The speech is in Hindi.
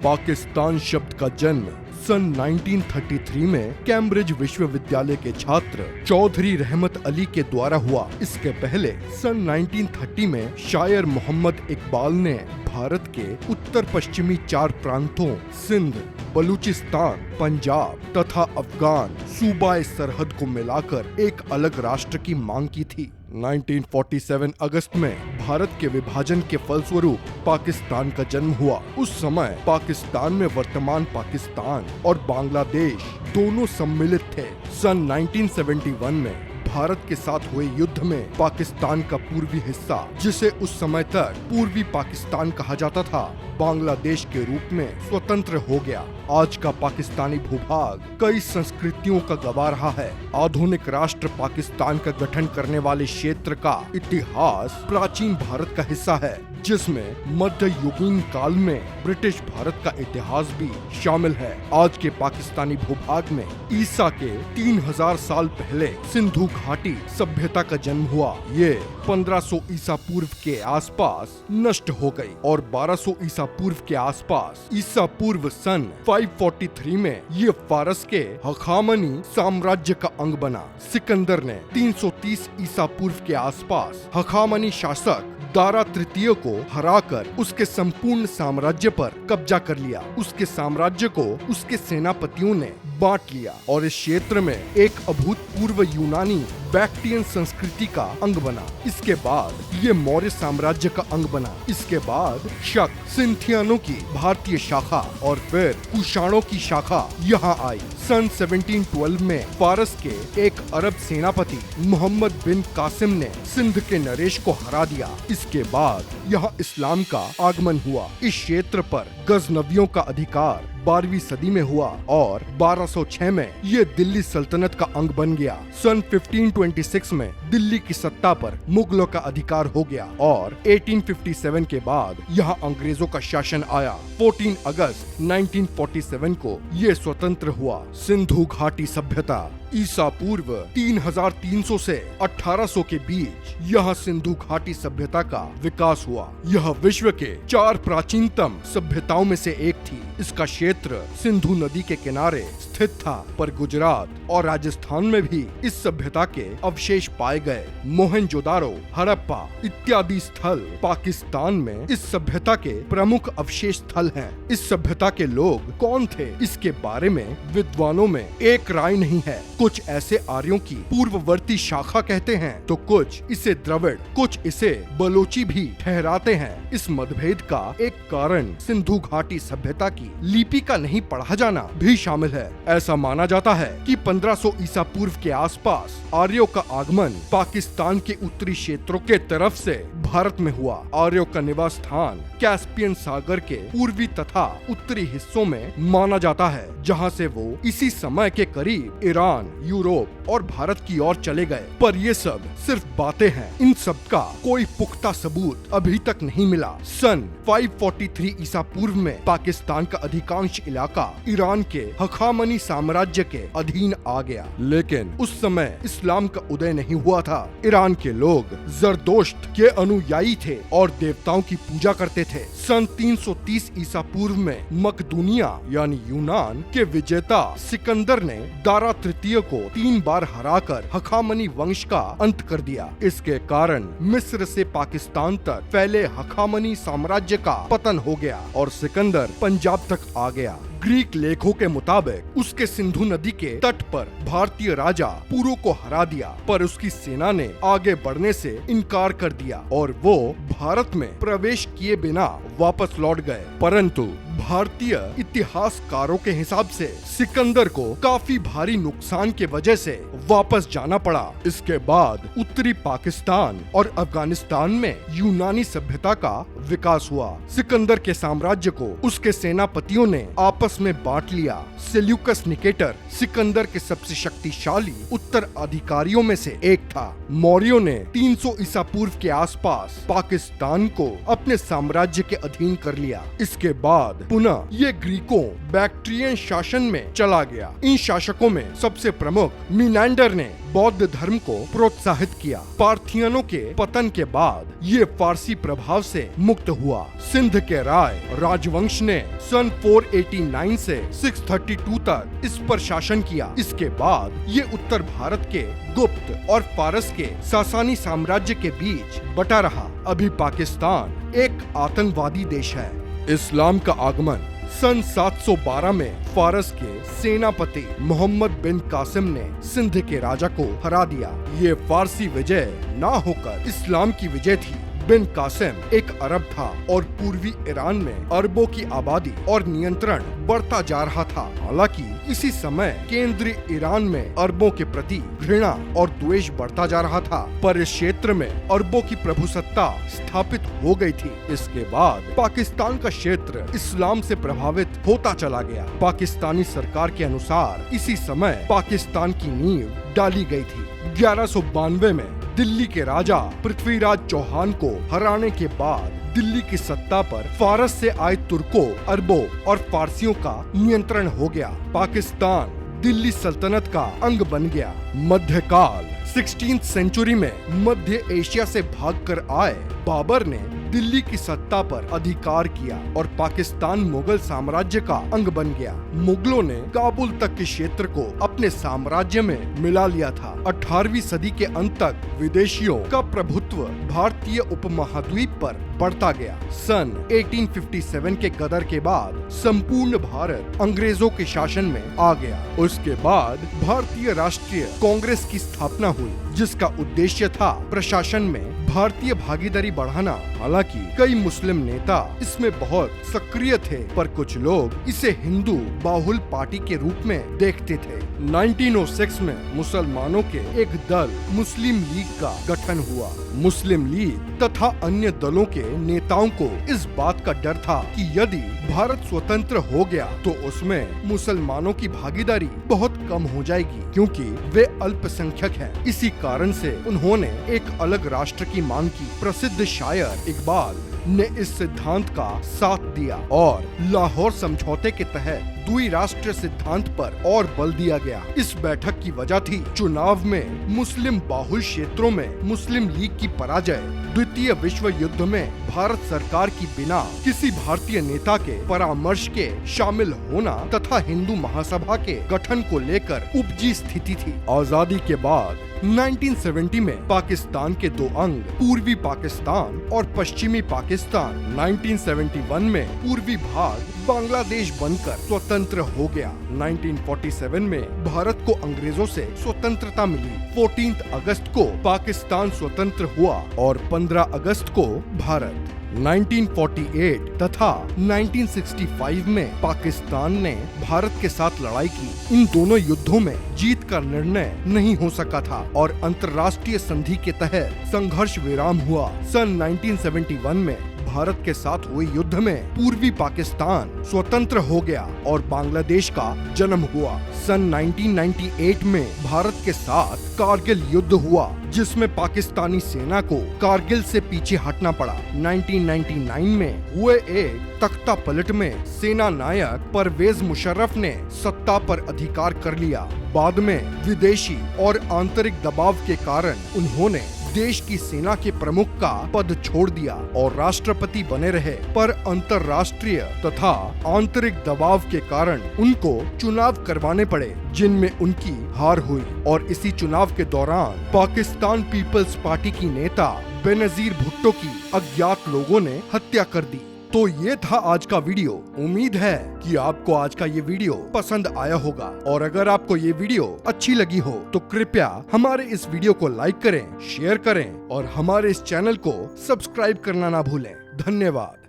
पाकिस्तान शब्द का जन्म सन 1933 में कैम्ब्रिज विश्वविद्यालय के छात्र चौधरी रहमत अली के द्वारा हुआ। इसके पहले सन 1930 में शायर मोहम्मद इकबाल ने भारत के उत्तर पश्चिमी 4 प्रांतों सिंध, बलूचिस्तान, पंजाब तथा अफगान सूबाए सरहद को मिलाकर एक अलग राष्ट्र की मांग की थी। 1947 अगस्त में भारत के विभाजन के फलस्वरूप पाकिस्तान का जन्म हुआ। उस समय पाकिस्तान में वर्तमान पाकिस्तान और बांग्लादेश दोनों सम्मिलित थे। सन 1971 में भारत के साथ हुए युद्ध में पाकिस्तान का पूर्वी हिस्सा, जिसे उस समय तक पूर्वी पाकिस्तान कहा जाता था, बांग्लादेश के रूप में स्वतंत्र हो गया। आज का पाकिस्तानी भूभाग कई संस्कृतियों का गवाह रहा है। आधुनिक राष्ट्र पाकिस्तान का गठन करने वाले क्षेत्र का इतिहास प्राचीन भारत का हिस्सा है, जिसमें मध्ययुगीन काल में ब्रिटिश भारत का इतिहास भी शामिल है। आज के पाकिस्तानी भूभाग में ईसा के 3000 साल पहले सिंधु घाटी सभ्यता का जन्म हुआ। ये 1500 ईसा पूर्व के आसपास नष्ट हो गई और 1200 ईसा पूर्व के आसपास ईसा पूर्व सन 543 में ये फारस के हखामनी साम्राज्य का अंग बना। सिकंदर ने 330 ईसा पूर्व के आसपास हखामनी शासक दारा तृतीय को हराकर उसके संपूर्ण साम्राज्य पर कब्जा कर लिया। उसके साम्राज्य को उसके सेनापतियों ने बांट लिया और इस क्षेत्र में एक अभूतपूर्व यूनानी बैक्ट्रियन संस्कृति का अंग बना। इसके बाद ये मौर्य साम्राज्य का अंग बना। इसके बाद शक, सिंथियानों की भारतीय शाखा और फिर कुषाणों की शाखा यहाँ आई। सन 1712 में फारस के एक अरब सेनापति मोहम्मद बिन कासिम ने सिंध के नरेश को हरा दिया। इसके बाद यहाँ इस्लाम का आगमन हुआ। इस क्षेत्र पर गजनवियों का अधिकार 12वीं सदी में हुआ और 1206 में ये दिल्ली सल्तनत का अंग बन गया। सन 1526 में दिल्ली की सत्ता पर मुगलों का अधिकार हो गया और 1857 के बाद यहाँ अंग्रेजों का शासन आया। 14 अगस्त 1947 को ये स्वतंत्र हुआ। सिंधु घाटी सभ्यता ईसा पूर्व 3300 से 1800 के बीच यह सिंधु घाटी सभ्यता का विकास हुआ। यह विश्व के 4 प्राचीनतम सभ्यताओं में से एक थी। इसका क्षेत्र सिंधु नदी के किनारे स्थित था, पर गुजरात और राजस्थान में भी इस सभ्यता के अवशेष पाए गए। मोहनजोदारो, हड़प्पा इत्यादि स्थल पाकिस्तान में इस सभ्यता के प्रमुख अवशेष स्थल हैं। इस सभ्यता के लोग कौन थे, इसके बारे में विद्वानों में एक राय नहीं है। कुछ ऐसे आर्यों की पूर्ववर्ती शाखा कहते हैं, तो कुछ इसे द्रविड़, कुछ इसे बलोची भी ठहराते हैं। इस मतभेद का एक कारण सिंधु घाटी सभ्यता की लिपि का नहीं पढ़ा जाना भी शामिल है। ऐसा माना जाता है कि 1500 ईसा पूर्व के आसपास आर्यों का आगमन पाकिस्तान के उत्तरी क्षेत्रों के तरफ से भारत में हुआ। आर्यों का निवास स्थान कैस्पियन सागर के पूर्वी तथा उत्तरी हिस्सों में माना जाता है, जहां से वो इसी समय के करीब ईरान, यूरोप और भारत की ओर चले गए। पर ये सब सिर्फ बातें हैं। इन सब का कोई पुख्ता सबूत अभी तक नहीं मिला। सन 543 ईसा पूर्व में पाकिस्तान का अधिकांश इलाका ईरान के हखामनी साम्राज्य के अधीन आ गया, लेकिन उस समय इस्लाम का उदय नहीं हुआ था। ईरान के लोग जरदोश्त के अनुयायी थे और देवताओं की पूजा करते थे। सन 330 ईसा पूर्व में मकदूनिया यानी यूनान के विजेता सिकंदर ने दारा तृतीय को 3 बार हराकर हखामनी वंश का अंत कर दिया। इसके कारण मिस्र से पाकिस्तान तक फैले हखामनी साम्राज्य का पतन हो गया और सिकंदर पंजाब तक आ गया। ग्रीक लेखों के मुताबिक उसके सिंधु नदी के तट पर भारतीय राजा पुरु को हरा दिया, पर उसकी सेना ने आगे बढ़ने से इनकार कर दिया और वो भारत में प्रवेश किए बिना वापस लौट गए। परंतु भारतीय इतिहासकारों के हिसाब से सिकंदर को काफी भारी नुकसान के वजह से वापस जाना पड़ा। इसके बाद उत्तरी पाकिस्तान और अफगानिस्तान में यूनानी सभ्यता का विकास हुआ। सिकंदर के साम्राज्य को उसके सेनापतियों ने आपस में बांट लिया। सेल्यूकस निकेटर सिकंदर के सबसे शक्तिशाली उत्तराधिकारियों में से एक था। मौर्यों ने 300 ईसा पूर्व के आसपास पाकिस्तान को अपने साम्राज्य के अधीन कर लिया। इसके बाद पुनः ये ग्रीकों बैक्ट्रियन शासन में चला गया। इन शासकों में सबसे प्रमुख मिनांडर ने बौद्ध धर्म को प्रोत्साहित किया। पार्थियनों के पतन के बाद ये फारसी प्रभाव से मुक्त हुआ। सिंध के राय राजवंश ने सन 489 से 632 तक इस पर शासन किया। इसके बाद ये उत्तर भारत के गुप्त और फारस के सासानी साम्राज्य के बीच बटा रहा। अभी पाकिस्तान एक आतंकवादी देश है। इस्लाम का आगमन सन 712 में फारस के सेनापति मोहम्मद बिन कासिम ने सिंध के राजा को हरा दिया। ये फारसी विजय ना होकर इस्लाम की विजय थी। बिन कासिम एक अरब था और पूर्वी ईरान में अरबों की आबादी और नियंत्रण बढ़ता जा रहा था। हालांकि इसी समय केंद्रीय ईरान में अरबों के प्रति घृणा और द्वेष बढ़ता जा रहा था, पर इस क्षेत्र में अरबों की प्रभुसत्ता स्थापित हो गई थी। इसके बाद पाकिस्तान का क्षेत्र इस्लाम से प्रभावित होता चला गया। पाकिस्तानी सरकार के अनुसार इसी समय पाकिस्तान की नींव डाली गई थी। 1192 में दिल्ली के राजा पृथ्वीराज चौहान को हराने के बाद दिल्ली की सत्ता पर फारस से आए तुर्कों, अरबों और फारसियों का नियंत्रण हो गया। पाकिस्तान दिल्ली सल्तनत का अंग बन गया। मध्यकाल 16th सेंचुरी में मध्य एशिया से भागकर आए बाबर ने दिल्ली की सत्ता पर अधिकार किया और पाकिस्तान मुगल साम्राज्य का अंग बन गया। मुगलों ने काबुल तक के क्षेत्र को अपने साम्राज्य में मिला लिया था। 18वीं सदी के अंत तक विदेशियों का प्रभुत्व भारतीय उपमहाद्वीप पर बढ़ता गया। सन 1857 के गदर के बाद संपूर्ण भारत अंग्रेजों के शासन में आ गया। उसके बाद भारतीय राष्ट्रीय कांग्रेस की स्थापना हुई, जिसका उद्देश्य था प्रशासन में भारतीय भागीदारी बढ़ाना। हालांकि कई मुस्लिम नेता इसमें बहुत सक्रिय थे, पर कुछ लोग इसे हिंदू बाहुल पार्टी के रूप में देखते थे। 1906 में मुसलमानों के एक दल मुस्लिम लीग का गठन हुआ। मुस्लिम लीग तथा अन्य दलों के नेताओं को इस बात का डर था कि यदि भारत स्वतंत्र हो गया तो उसमें मुसलमानों की भागीदारी बहुत कम हो जाएगी, क्योंकि वे अल्पसंख्यक हैं। इसी कारण से उन्होंने एक अलग राष्ट्र की मांग की। प्रसिद्ध शायर इकबाल ने इस सिद्धांत का साथ दिया और लाहौर समझौते के तहत द्वि राष्ट्र सिद्धांत पर और बल दिया गया। इस बैठक की वजह थी चुनाव में मुस्लिम बाहुल क्षेत्रों में मुस्लिम लीग की पराजय। द्वितीय विश्व युद्ध में भारत सरकार की बिना किसी भारतीय नेता के परामर्श के शामिल होना तथा हिंदू महासभा के गठन को लेकर उपजी स्थिति थी। आजादी के बाद 1970 में पाकिस्तान के दो अंग पूर्वी पाकिस्तान और पश्चिमी पाकिस्तान 1971 में पूर्वी भाग बांग्लादेश बनकर स्वतंत्र हो गया। 1947 में भारत को अंग्रेजों से स्वतंत्रता मिली। 14 अगस्त को पाकिस्तान स्वतंत्र हुआ और 15 अगस्त को भारत। 1948 तथा 1965 में पाकिस्तान ने भारत के साथ लड़ाई की। इन दोनों युद्धों में जीत का निर्णय नहीं हो सका था और अंतर्राष्ट्रीय संधि के तहत संघर्ष विराम हुआ। सन 1971 में भारत के साथ हुए युद्ध में पूर्वी पाकिस्तान स्वतंत्र हो गया और बांग्लादेश का जन्म हुआ। सन 1998 में भारत के साथ कारगिल युद्ध हुआ, जिसमें पाकिस्तानी सेना को कारगिल से पीछे हटना पड़ा। 1999 में हुए एक तख्ता पलट में सेना नायक परवेज मुशर्रफ ने सत्ता पर अधिकार कर लिया। बाद में विदेशी और आंतरिक दबाव के कारण उन्होंने देश की सेना के प्रमुख का पद छोड़ दिया और राष्ट्रपति बने रहे, पर अंतर्राष्ट्रीय तथा आंतरिक दबाव के कारण उनको चुनाव करवाने पड़े, जिनमें उनकी हार हुई और इसी चुनाव के दौरान पाकिस्तान पीपल्स पार्टी की नेता बेनजीर भुट्टो की अज्ञात लोगों ने हत्या कर दी। तो ये था आज का वीडियो। उम्मीद है कि आपको आज का ये वीडियो पसंद आया होगा और अगर आपको ये वीडियो अच्छी लगी हो तो कृपया हमारे इस वीडियो को लाइक करें, शेयर करें और हमारे इस चैनल को सब्सक्राइब करना ना भूलें। धन्यवाद।